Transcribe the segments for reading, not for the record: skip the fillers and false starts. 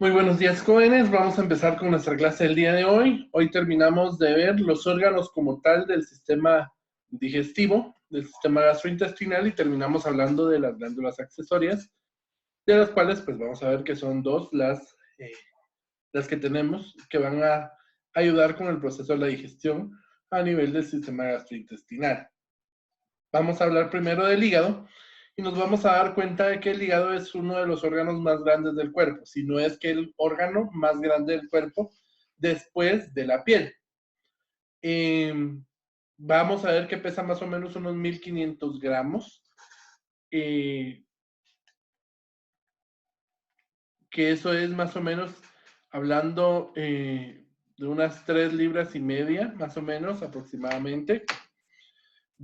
Muy buenos días, jóvenes. Vamos a empezar con nuestra clase del día de hoy. Hoy terminamos de ver los órganos como tal del sistema digestivo, del sistema gastrointestinal, y terminamos hablando de las glándulas accesorias, de las cuales pues vamos a ver que son dos las que tenemos que van a ayudar con el proceso de la digestión a nivel del sistema gastrointestinal. Vamos a hablar primero del hígado y nos vamos a dar cuenta de que el hígado es uno de los órganos más grandes del cuerpo, si no es que el órgano más grande del cuerpo después de la piel. Eh, Vamos a ver que pesa más o menos unos 1500 gramos, eh, que eso es más o menos hablando de unas 3,5 libras, más o menos aproximadamente.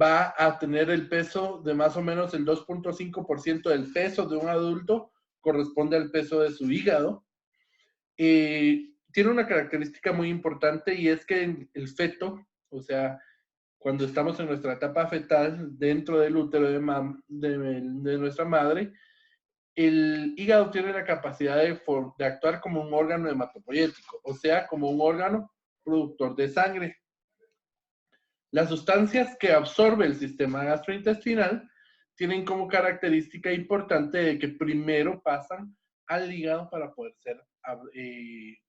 Va a tener el peso de más o menos el 2,5% del peso de un adulto, corresponde al peso de su hígado. Tiene una característica muy importante y es que el feto, o sea, cuando estamos en nuestra etapa fetal, dentro del útero de nuestra madre, el hígado tiene la capacidad de actuar como un órgano hematopoyético, o sea, como un órgano productor de sangre. Las sustancias que absorbe el sistema gastrointestinal tienen como característica importante de que primero pasan al hígado para poder ser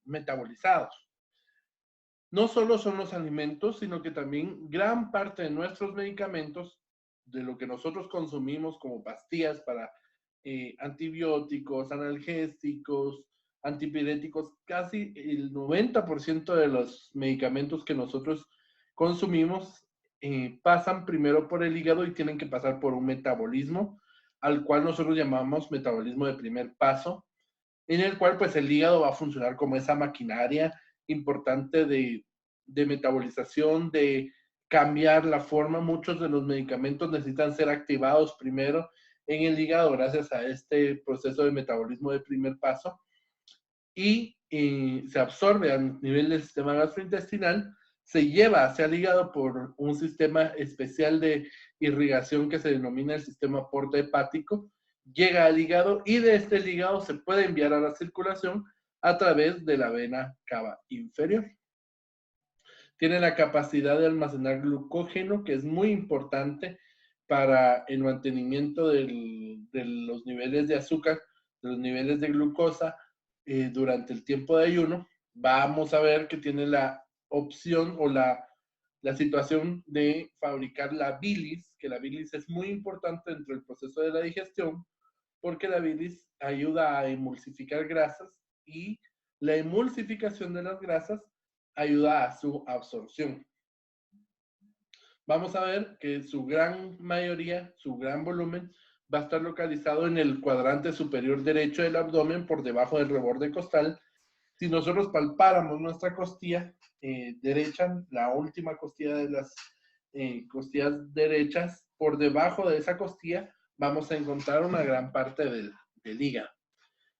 metabolizados. No solo son los alimentos, sino que también gran parte de nuestros medicamentos, de lo que nosotros consumimos como pastillas para antibióticos, analgésicos, antipiréticos, casi el 90% de los medicamentos que nosotros consumimos pasan primero por el hígado y tienen que pasar por un metabolismo, al cual nosotros llamamos metabolismo de primer paso, en el cual pues el hígado va a funcionar como esa maquinaria importante de metabolización, de cambiar la forma. Muchos de los medicamentos necesitan ser activados primero en el hígado gracias a este proceso de metabolismo de primer paso y se absorbe a nivel del sistema gastrointestinal, se lleva hacia el hígado por un sistema especial de irrigación que se denomina el sistema portohepático, llega al hígado y de este hígado se puede enviar a la circulación a través de la vena cava inferior. Tiene la capacidad de almacenar glucógeno, que es muy importante para el mantenimiento de los niveles de azúcar, de los niveles de glucosa durante el tiempo de ayuno. Vamos a ver que tiene la opción o la situación de fabricar la bilis, que la bilis es muy importante dentro del proceso de la digestión, porque la bilis ayuda a emulsificar grasas y la emulsificación de las grasas ayuda a su absorción. Vamos a ver que su gran mayoría, su gran volumen, va a estar localizado en el cuadrante superior derecho del abdomen, por debajo del reborde costal. Si nosotros palpáramos nuestra costilla derecha, la última costilla de las costillas derechas, por debajo de esa costilla vamos a encontrar una gran parte del hígado.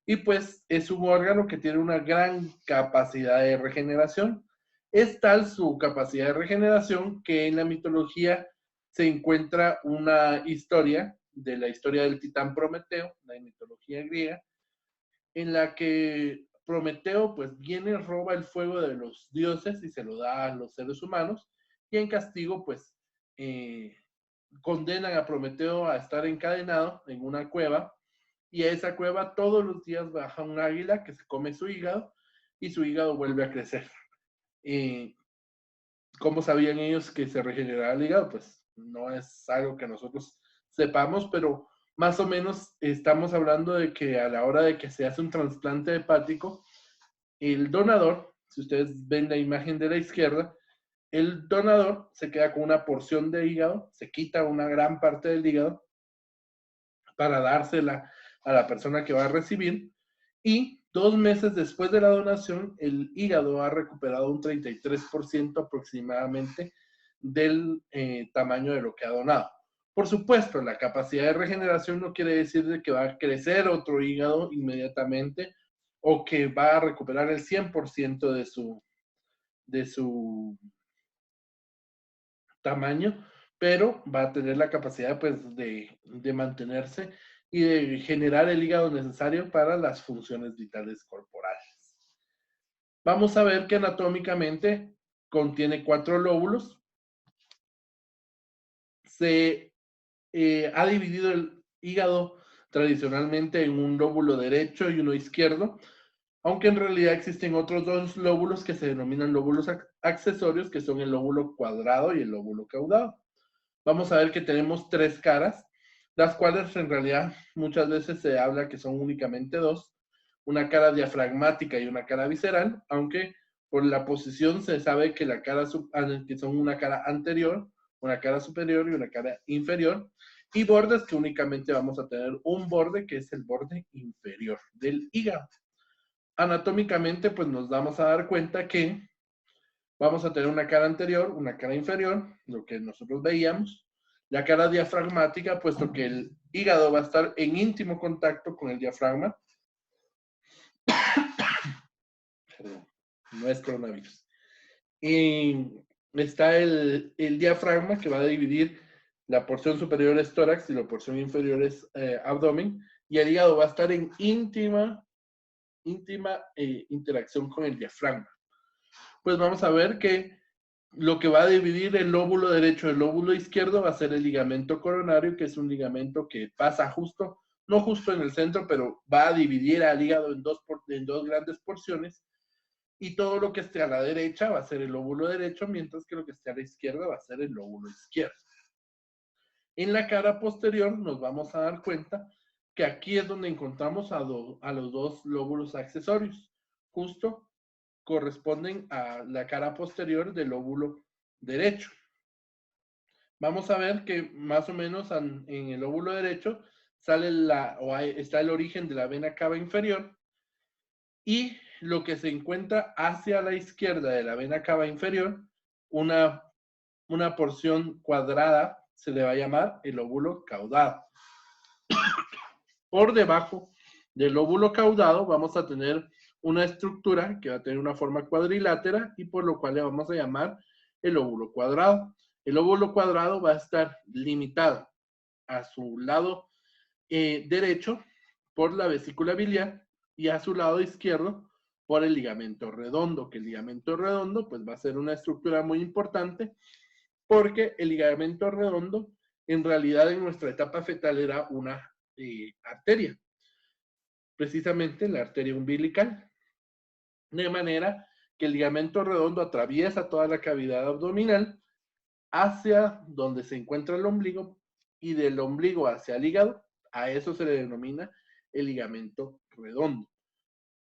Y pues es un órgano que tiene una gran capacidad de regeneración. Es tal su capacidad de regeneración que en la mitología se encuentra una historia, de la historia del titán Prometeo, la mitología griega, en la que Prometeo pues viene, roba el fuego de los dioses y se lo da a los seres humanos, y en castigo pues condenan a Prometeo a estar encadenado en una cueva, y a esa cueva todos los días baja un águila que se come su hígado y su hígado vuelve a crecer. ¿Cómo sabían ellos que se regeneraba el hígado? Pues no es algo que nosotros sepamos, pero más o menos estamos hablando de que a la hora de que se hace un trasplante hepático, el donador, si ustedes ven la imagen de la izquierda, el donador se queda con una porción de hígado, se quita una gran parte del hígado para dársela a la persona que va a recibir, y 2 meses después de la donación el hígado ha recuperado un 33% aproximadamente del tamaño de lo que ha donado. Por supuesto, la capacidad de regeneración no quiere decir de que va a crecer otro hígado inmediatamente o que va a recuperar el 100% de su tamaño, pero va a tener la capacidad pues de mantenerse y de generar el hígado necesario para las funciones vitales corporales. vamos a ver que anatómicamente contiene 4 lóbulos. Se ha dividido el hígado tradicionalmente en un lóbulo derecho y uno izquierdo, aunque en realidad existen otros 2 lóbulos que se denominan lóbulos accesorios, que son el lóbulo cuadrado y el lóbulo caudado. Vamos a ver que tenemos 3 caras, las cuales en realidad muchas veces se habla que son únicamente 2, una cara diafragmática y una cara visceral, aunque por la posición se sabe que la cara que son una cara anterior, una cara superior y una cara inferior, y bordes que únicamente vamos a tener un borde que es el borde inferior del hígado. Anatómicamente, pues nos vamos a dar cuenta que vamos a tener una cara anterior, una cara inferior, lo que nosotros veíamos, la cara diafragmática, puesto que el hígado va a estar en íntimo contacto con el diafragma. Perdón, no es coronavirus. Y está el diafragma que va a dividir la porción superior es tórax y la porción inferior es abdomen, y el hígado va a estar en íntima interacción con el diafragma. Pues vamos a ver que lo que va a dividir el lóbulo derecho del lóbulo izquierdo va a ser el ligamento coronario, que es un ligamento que pasa justo, no justo en el centro, pero va a dividir al hígado en dos grandes porciones, y todo lo que esté a la derecha va a ser el lóbulo derecho, mientras que lo que esté a la izquierda va a ser el lóbulo izquierdo. En la cara posterior nos vamos a dar cuenta que aquí es donde encontramos a los 2 lóbulos accesorios, justo corresponden a la cara posterior del lóbulo derecho. Vamos a ver que más o menos en el lóbulo derecho sale está el origen de la vena cava inferior, y lo que se encuentra hacia la izquierda de la vena cava inferior, una, una porción cuadrada, se le va a llamar el lóbulo caudado. Por debajo del lóbulo caudado vamos a tener una estructura que va a tener una forma cuadrilátera, y por lo cual le vamos a llamar el lóbulo cuadrado. El lóbulo cuadrado va a estar limitado a su lado derecho por la vesícula biliar y a su lado izquierdo por el ligamento redondo, que el ligamento redondo pues va a ser una estructura muy importante, porque el ligamento redondo en realidad en nuestra etapa fetal era una arteria, precisamente la arteria umbilical, de manera que el ligamento redondo atraviesa toda la cavidad abdominal hacia donde se encuentra el ombligo, y del ombligo hacia el hígado, a eso se le denomina el ligamento redondo.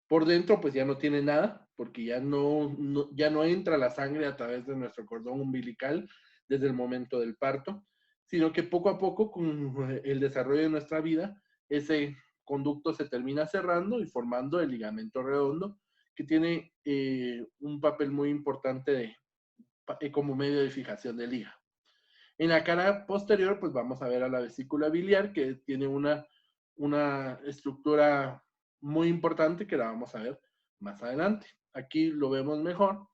Por dentro pues ya no tiene nada, porque ya no entra la sangre a través de nuestro cordón umbilical desde el momento del parto, sino que poco a poco con el desarrollo de nuestra vida, ese conducto se termina cerrando y formando el ligamento redondo, que tiene un papel muy importante como medio de fijación del hígado. En la cara posterior, pues vamos a ver a la vesícula biliar, que tiene una estructura muy importante que la vamos a ver más adelante. Aquí lo vemos mejor,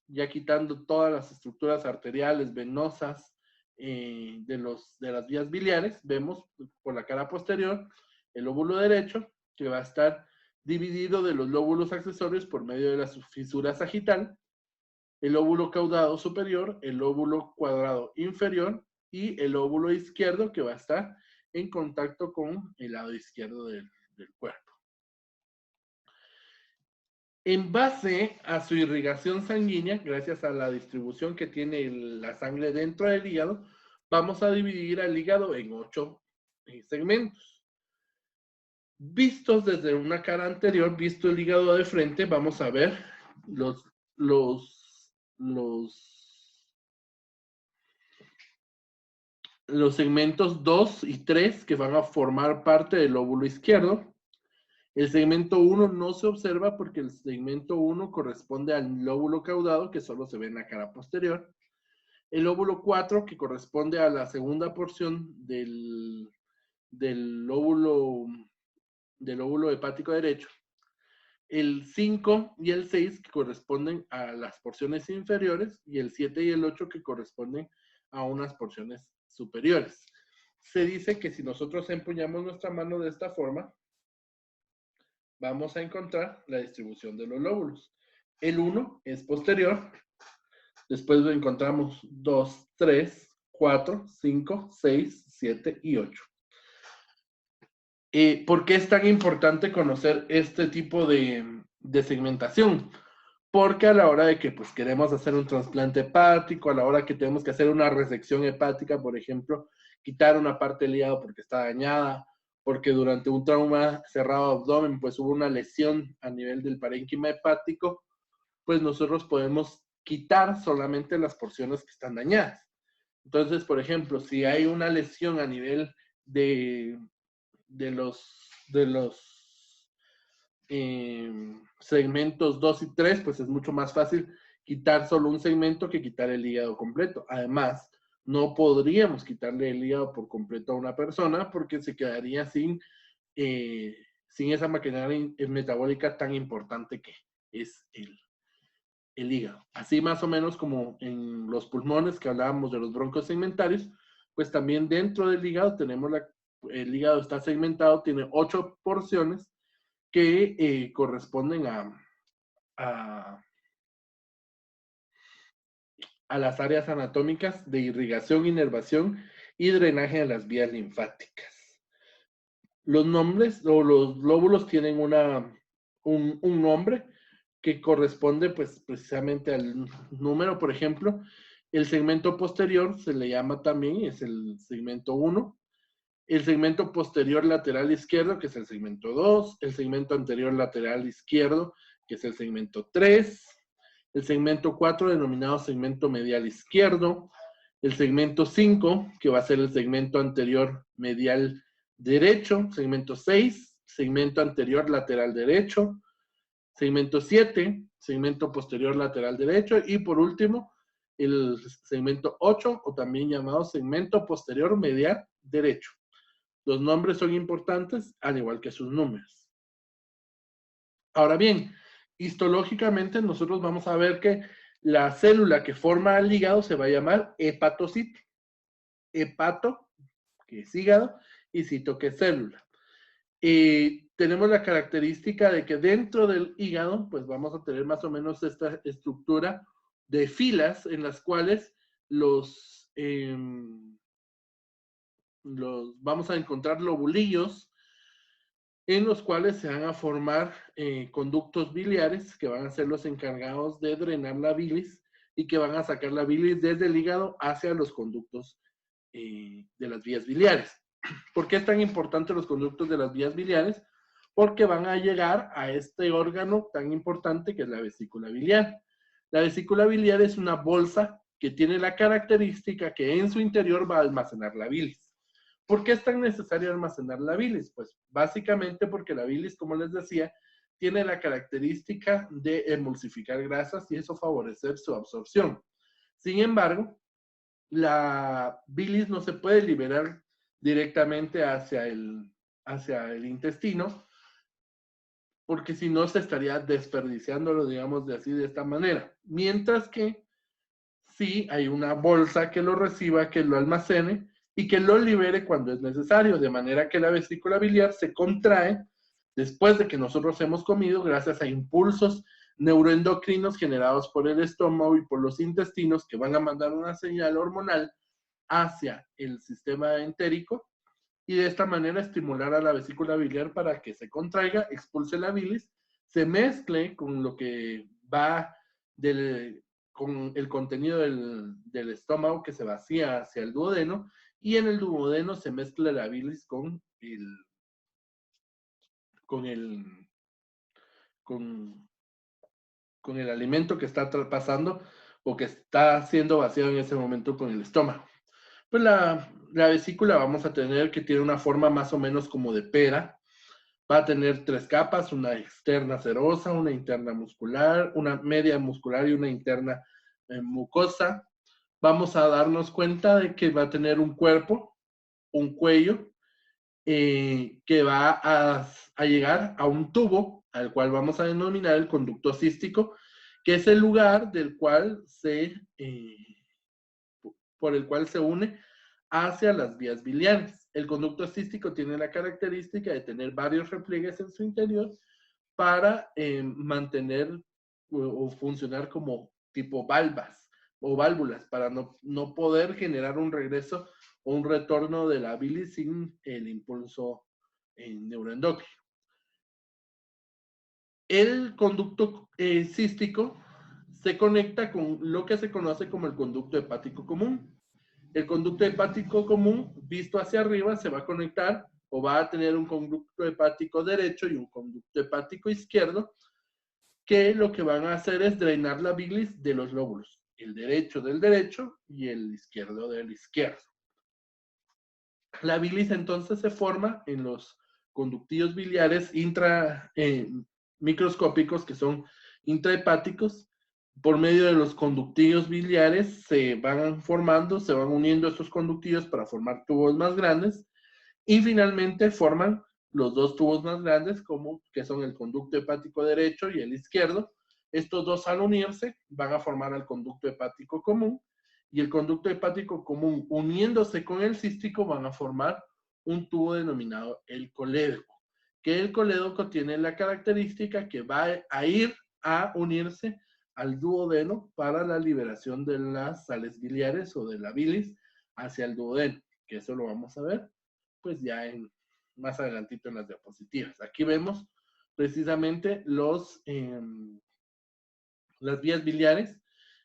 ya quitando todas las estructuras arteriales, venosas, de las vías biliares. Vemos por la cara posterior el lóbulo derecho, que va a estar dividido de los lóbulos accesorios por medio de la fisura sagital, el lóbulo caudado superior, el lóbulo cuadrado inferior y el lóbulo izquierdo, que va a estar en contacto con el lado izquierdo del cuerpo. En base a su irrigación sanguínea, gracias a la distribución que tiene la sangre dentro del hígado, vamos a dividir al hígado en 8 segmentos. Vistos desde una cara anterior, visto el hígado de frente, vamos a ver los segmentos 2 y 3 que van a formar parte del lóbulo izquierdo. El segmento 1 no se observa porque el segmento 1 corresponde al lóbulo caudado, que solo se ve en la cara posterior. El lóbulo 4, que corresponde a la segunda porción del lóbulo hepático derecho. El 5 y el 6, que corresponden a las porciones inferiores, y el 7 y el 8, que corresponden a unas porciones superiores. Se dice que si nosotros empuñamos nuestra mano de esta forma, vamos a encontrar la distribución de los lóbulos. El 1 es posterior. Después encontramos 2, 3, 4, 5, 6, 7 y 8. ¿Por qué es tan importante conocer este tipo de segmentación? Porque a la hora de que pues, queremos hacer un trasplante hepático, a la hora que tenemos que hacer una resección hepática, por ejemplo, quitar una parte del hígado porque está dañada, porque durante un trauma cerrado abdomen, pues hubo una lesión a nivel del parénquima hepático, pues nosotros podemos quitar solamente las porciones que están dañadas. Entonces, por ejemplo, si hay una lesión a nivel de los segmentos 2 y 3, pues es mucho más fácil quitar solo un segmento que quitar el hígado completo. Además, no podríamos quitarle el hígado por completo a una persona porque se quedaría sin esa maquinaria metabólica tan importante que es el hígado. Así más o menos como en los pulmones que hablábamos de los broncos segmentarios, pues también dentro del hígado tenemos el hígado está segmentado, tiene 8 porciones que corresponden a las áreas anatómicas de irrigación, inervación y drenaje de las vías linfáticas. Los nombres o los lóbulos tienen un nombre que corresponde pues precisamente al número, por ejemplo, el segmento posterior se le llama también, es el segmento 1, el segmento posterior lateral izquierdo, que es el segmento 2, el segmento anterior lateral izquierdo, que es el segmento 3, el segmento 4 denominado segmento medial izquierdo, el segmento 5, que va a ser el segmento anterior medial derecho, segmento 6, segmento anterior lateral derecho, segmento 7, segmento posterior lateral derecho y por último el segmento 8 o también llamado segmento posterior medial derecho. Los nombres son importantes al igual que sus números. Ahora bien, histológicamente nosotros vamos a ver que la célula que forma el hígado se va a llamar hepatocito. Hepato, que es hígado, y cito, que es célula. Tenemos la característica de que dentro del hígado, pues vamos a tener más o menos esta estructura de filas en las cuales vamos a encontrar lobulillos en los cuales se van a formar conductos biliares que van a ser los encargados de drenar la bilis y que van a sacar la bilis desde el hígado hacia los conductos de las vías biliares. ¿Por qué es tan importante los conductos de las vías biliares? Porque van a llegar a este órgano tan importante que es la vesícula biliar. La vesícula biliar es una bolsa que tiene la característica que en su interior va a almacenar la bilis. ¿Por qué es tan necesario almacenar la bilis? Pues básicamente porque la bilis, como les decía, tiene la característica de emulsificar grasas y eso favorecer su absorción. Sin embargo, la bilis no se puede liberar directamente hacia el intestino, porque si no se estaría desperdiciándolo, digamos de esta manera. Mientras que sí hay una bolsa que lo reciba, que lo almacene y que lo libere cuando es necesario, de manera que la vesícula biliar se contrae después de que nosotros hemos comido gracias a impulsos neuroendocrinos generados por el estómago y por los intestinos que van a mandar una señal hormonal hacia el sistema entérico y de esta manera estimular a la vesícula biliar para que se contraiga, expulse la bilis, se mezcle con lo que va con el contenido del estómago que se vacía hacia el duodeno y en el duodeno se mezcla la bilis con el alimento que está pasando o que está siendo vaciado en ese momento con el estómago. Pues la vesícula vamos a tener que tiene una forma más o menos como de pera. Va a tener 3 capas, una externa serosa, una interna muscular, una media muscular y una interna mucosa. Vamos a darnos cuenta de que va a tener un cuerpo, un cuello, que va a llegar a un tubo, al cual vamos a denominar el conducto cístico, que es el lugar por el cual se une hacia las vías biliares. El conducto cístico tiene la característica de tener varios repliegues en su interior para mantener o funcionar como tipo valvas o válvulas para no poder generar un regreso o un retorno de la bilis sin el impulso neuroendocrino. El conducto cístico se conecta con lo que se conoce como el conducto hepático común. El conducto hepático común, visto hacia arriba, se va a conectar o va a tener un conducto hepático derecho y un conducto hepático izquierdo, que lo que van a hacer es drenar la bilis de los lóbulos, el derecho del derecho y el izquierdo del izquierdo. La bilis entonces se forma en los conductillos biliares microscópicos, que son intrahepáticos. Por medio de los conductillos biliares se van formando, se van uniendo estos conductillos para formar tubos más grandes y finalmente forman los dos tubos más grandes, que son el conducto hepático derecho y el izquierdo. Estos dos, al unirse, van a formar el conducto hepático común, y el conducto hepático común, uniéndose con el cístico, van a formar un tubo denominado el colédoco, que el colédoco tiene la característica que va a ir a unirse al duodeno para la liberación de las sales biliares o de la bilis hacia el duodeno, que eso lo vamos a ver pues ya más adelantito en las diapositivas. Aquí vemos precisamente las vías biliares,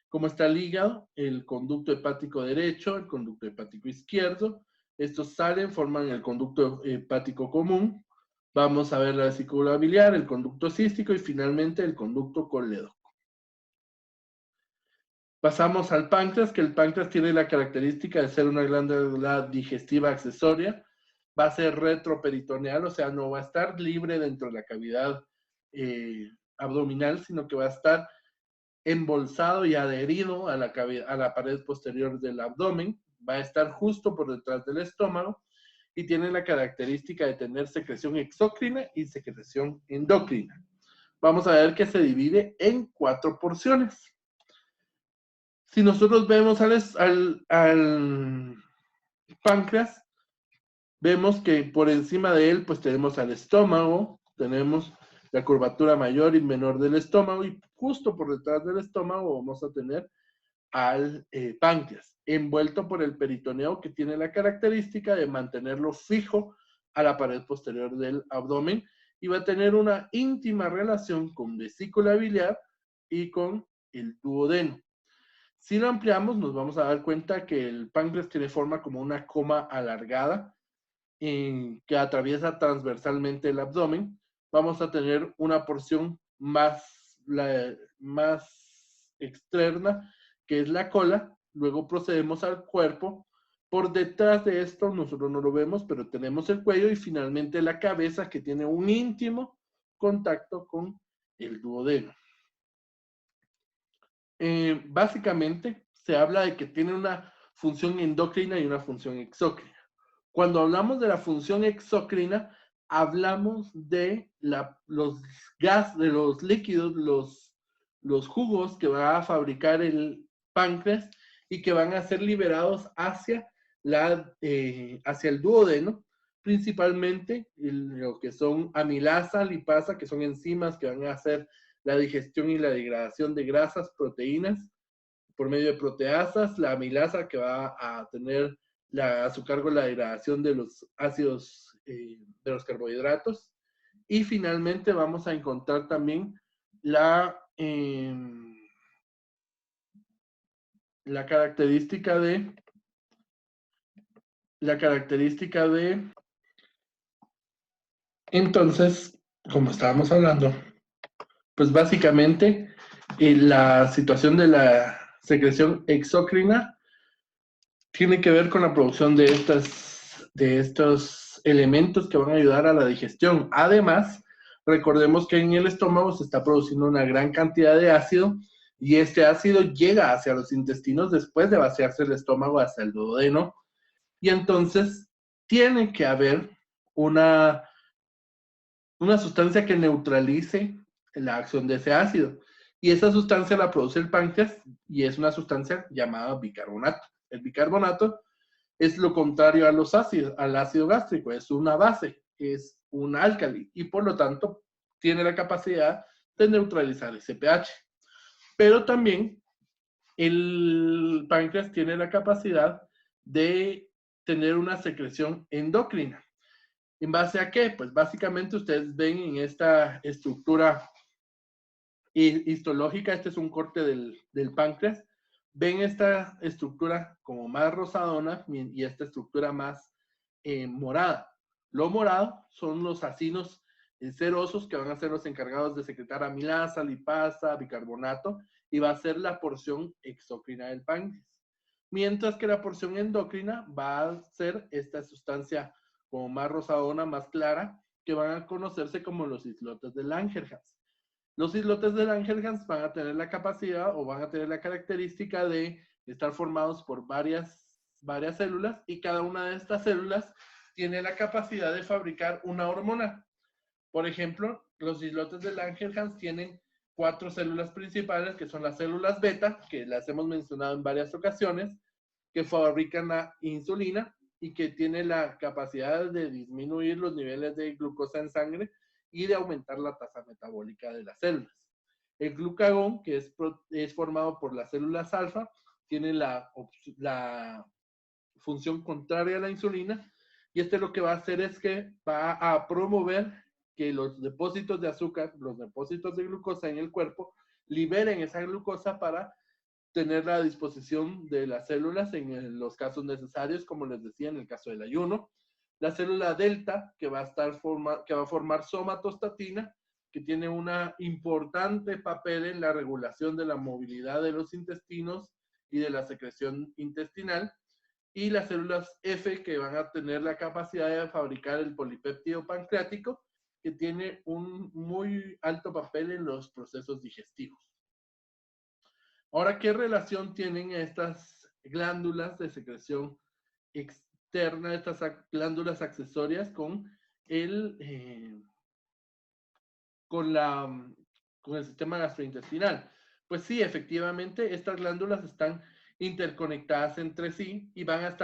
cómo está el hígado, el conducto hepático derecho, el conducto hepático izquierdo. Estos salen, forman el conducto hepático común. Vamos a ver la vesícula biliar, el conducto cístico y finalmente el conducto colédoco. Pasamos al páncreas, que el páncreas tiene la característica de ser una glándula digestiva accesoria. Va a ser retroperitoneal, o sea, no va a estar libre dentro de la cavidad abdominal, sino que va a estar embolsado y adherido a la pared posterior del abdomen. Va a estar justo por detrás del estómago y tiene la característica de tener secreción exócrina y secreción endocrina. Vamos a ver que se divide en 4 porciones. Si nosotros vemos al páncreas, vemos que por encima de él, pues tenemos al estómago, tenemos la curvatura mayor y menor del estómago, y justo por detrás del estómago vamos a tener al páncreas, envuelto por el peritoneo, que tiene la característica de mantenerlo fijo a la pared posterior del abdomen, y va a tener una íntima relación con vesícula biliar y con el duodeno. Si lo ampliamos, nos vamos a dar cuenta que el páncreas tiene forma como una coma alargada que atraviesa transversalmente el abdomen. Vamos a tener una porción más externa, que es la cola. Luego procedemos al cuerpo. Por detrás de esto, nosotros no lo vemos, pero tenemos el cuello y finalmente la cabeza, que tiene un íntimo contacto con el duodeno. Básicamente se habla de que tiene una función endocrina y una función exócrina. Cuando hablamos de la función exócrina, hablamos de los líquidos, los jugos que va a fabricar el páncreas y que van a ser liberados hacia el duodeno, principalmente lo que son amilasa, lipasa, que son enzimas que van a hacer la digestión y la degradación de grasas, proteínas, por medio de proteasas, la amilasa, que va a tener a su cargo la degradación de los ácidos, de los carbohidratos. Y finalmente vamos a encontrar también la característica de entonces, como estábamos hablando, pues básicamente la situación de la secreción exócrina tiene que ver con la producción de estos elementos que van a ayudar a la digestión. Además, recordemos que en el estómago se está produciendo una gran cantidad de ácido, y este ácido llega hacia los intestinos después de vaciarse el estómago hacia el duodeno, y entonces tiene que haber una sustancia que neutralice la acción de ese ácido. Y esa sustancia la produce el páncreas y es una sustancia llamada bicarbonato. El bicarbonato es lo contrario a los ácidos, al ácido gástrico, es una base, es un álcali y por lo tanto tiene la capacidad de neutralizar ese pH. Pero también el páncreas tiene la capacidad de tener una secreción endocrina. ¿En base a qué? Pues básicamente ustedes ven en esta estructura histológica, este es un corte del páncreas, ven esta estructura como más rosadona y esta estructura más morada. Lo morado son los acinos serosos que van a ser los encargados de secretar amilasa, lipasa, bicarbonato y va a ser la porción exócrina del páncreas. Mientras que la porción endocrina va a ser esta sustancia como más rosadona, más clara, que van a conocerse como los islotes de Langerhans. Los islotes de Langerhans van a tener la capacidad o van a tener la característica de estar formados por varias células y cada una de estas células tiene la capacidad de fabricar una hormona. Por ejemplo, los islotes de Langerhans tienen 4 células principales que son las células beta, que las hemos mencionado en varias ocasiones, que fabrican la insulina y que tiene la capacidad de disminuir los niveles de glucosa en sangre y de aumentar la tasa metabólica de las células. El glucagón, que es formado por las células alfa, tiene la función contraria a la insulina y lo que va a hacer es que va a promover que los depósitos de azúcar, los depósitos de glucosa en el cuerpo, liberen esa glucosa para tener la disposición de las células en los casos necesarios, como les decía, en el caso del ayuno. La célula delta, que va a formar somatostatina, que tiene un importante papel en la regulación de la movilidad de los intestinos y de la secreción intestinal. Y las células F, que van a tener la capacidad de fabricar el polipéptido pancreático, que tiene un muy alto papel en los procesos digestivos. Ahora, ¿qué relación tienen estas glándulas de secreción externa, estas glándulas accesorias con el sistema gastrointestinal? Pues sí, efectivamente, estas glándulas están interconectadas entre sí y van a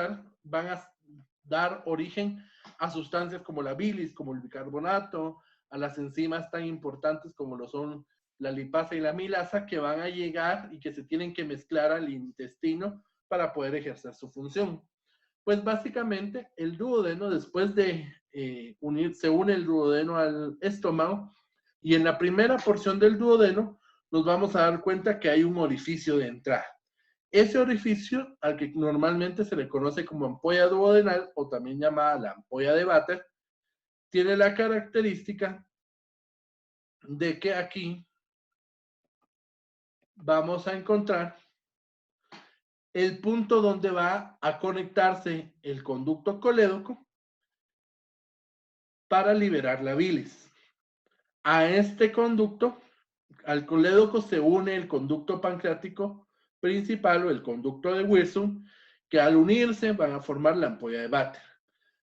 dar origen a sustancias como la bilis, como el bicarbonato, a las enzimas tan importantes como lo son la lipasa y la amilasa, que van a llegar y que se tienen que mezclar al intestino para poder ejercer su función. Pues básicamente el duodeno, después de se une el duodeno al estómago, y en la primera porción del duodeno nos vamos a dar cuenta que hay un orificio de entrada. Ese orificio, al que normalmente se le conoce como ampolla duodenal o también llamada la ampolla de Vater, tiene la característica de que aquí vamos a encontrar el punto donde va a conectarse el conducto colédoco para liberar la bilis. A este conducto, al colédoco, se une el conducto pancreático principal o el conducto de Wilson, que al unirse van a formar la ampolla de Vater.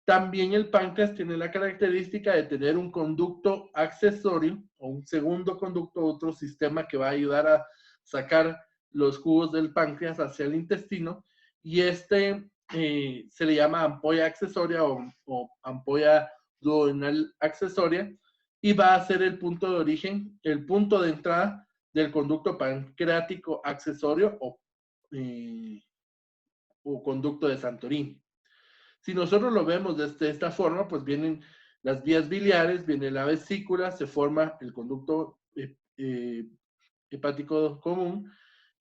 También el páncreas tiene la característica de tener un conducto accesorio o un segundo conducto, otro sistema que va a ayudar a sacar los jugos del páncreas hacia el intestino, y se le llama ampolla accesoria o ampolla duodenal accesoria, y va a ser el punto de origen, el punto de entrada del conducto pancreático accesorio o conducto de Santorini. Si nosotros lo vemos de esta forma, pues vienen las vías biliares, viene la vesícula, se forma el conducto hepático común,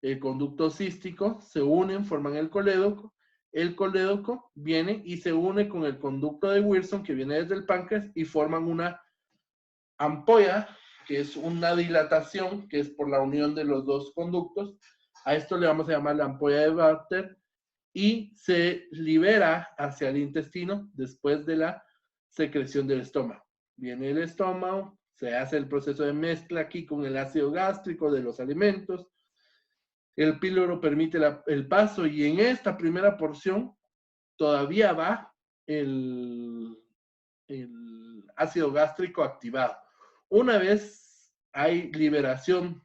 el conducto cístico, se unen, forman el colédoco viene y se une con el conducto de Wilson, que viene desde el páncreas, y forman una ampolla, que es una dilatación, que es por la unión de los dos conductos. A esto le vamos a llamar la ampolla de Vater, y se libera hacia el intestino después de la secreción del estómago. Viene el estómago, se hace el proceso de mezcla aquí con el ácido gástrico de los alimentos, el píloro permite el paso, y en esta primera porción todavía va el ácido gástrico activado. Una vez hay liberación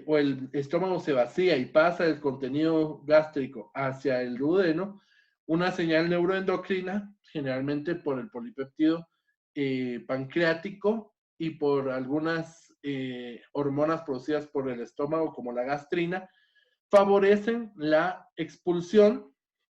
o el estómago se vacía y pasa el contenido gástrico hacia el duodeno, una señal neuroendocrina, generalmente por el polipéptido pancreático, y por algunas hormonas producidas por el estómago, como la gastrina, favorecen la expulsión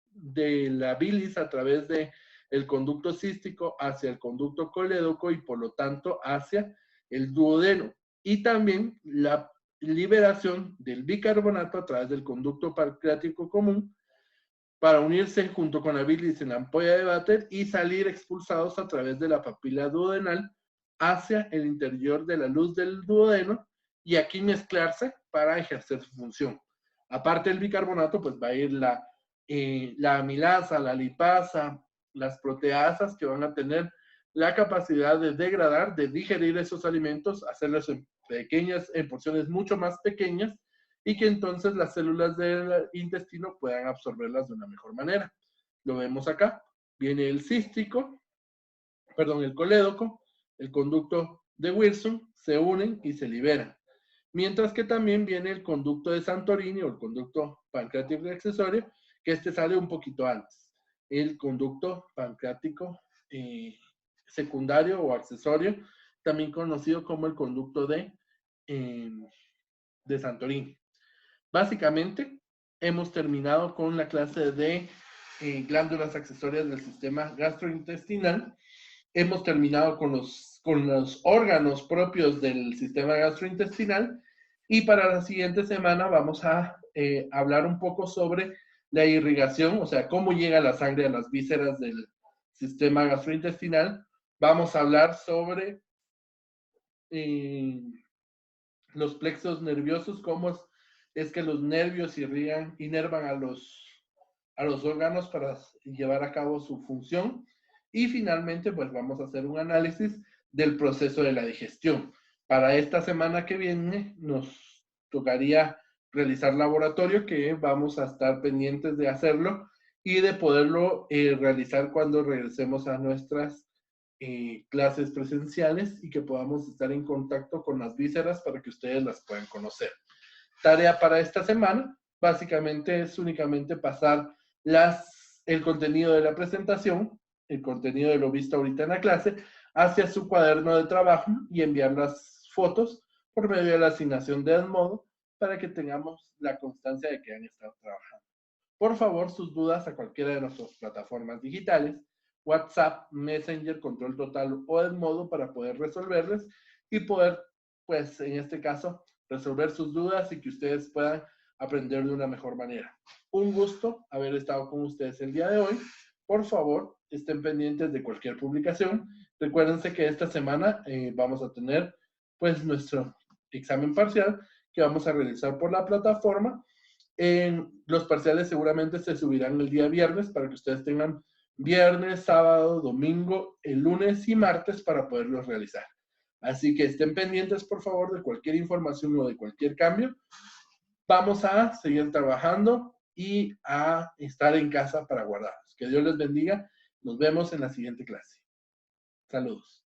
de la bilis a través de el conducto cístico hacia el conducto colédoco y por lo tanto hacia el duodeno. Y también la liberación del bicarbonato a través del conducto pancreático común para unirse junto con la bilis en la ampolla de Vater y salir expulsados a través de la papila duodenal hacia el interior de la luz del duodeno y aquí mezclarse para ejercer su función. Aparte del bicarbonato, pues va a ir la amilasa, la lipasa, las proteasas que van a tener la capacidad de degradar, de digerir esos alimentos, hacerlos en porciones mucho más pequeñas y que entonces las células del intestino puedan absorberlas de una mejor manera. Lo vemos acá. Viene el cístico, perdón, el colédoco, el conducto de Wilson, se unen y se liberan. Mientras que también viene el conducto de Santorini o el conducto pancreático accesorio, que este sale un poquito antes. El conducto pancreático secundario o accesorio, también conocido como el conducto de Santorini. Básicamente, hemos terminado con la clase de glándulas accesorias del sistema gastrointestinal. Hemos terminado con los órganos propios del sistema gastrointestinal y para la siguiente semana vamos a hablar un poco sobre la irrigación, o sea, cómo llega la sangre a las vísceras del sistema gastrointestinal. Vamos a hablar sobre los plexos nerviosos, cómo es que los nervios inervan a los órganos para llevar a cabo su función. Y finalmente, pues vamos a hacer un análisis del proceso de la digestión. Para esta semana que viene nos tocaría realizar laboratorio, que vamos a estar pendientes de hacerlo y de poderlo realizar cuando regresemos a nuestras clases presenciales y que podamos estar en contacto con las vísceras para que ustedes las puedan conocer. Tarea para esta semana, básicamente es únicamente pasar el contenido de la presentación, el contenido de lo visto ahorita en la clase, hacia su cuaderno de trabajo y enviar las fotos por medio de la asignación de Edmodo para que tengamos la constancia de que han estado trabajando. Por favor, sus dudas a cualquiera de nuestras plataformas digitales, WhatsApp, Messenger, Control Total o Edmodo para poder resolverles y poder, pues en este caso, resolver sus dudas y que ustedes puedan aprender de una mejor manera. Un gusto haber estado con ustedes el día de hoy. Por favor, estén pendientes de cualquier publicación. Recuérdense que esta semana vamos a tener pues nuestro examen parcial que vamos a realizar por la plataforma. Los parciales seguramente se subirán el día viernes para que ustedes tengan viernes, sábado, domingo, el lunes y martes para poderlos realizar. Así que estén pendientes, por favor, de cualquier información o de cualquier cambio. Vamos a seguir trabajando y a estar en casa para guardarnos. Que Dios les bendiga. Nos vemos en la siguiente clase. Saludos.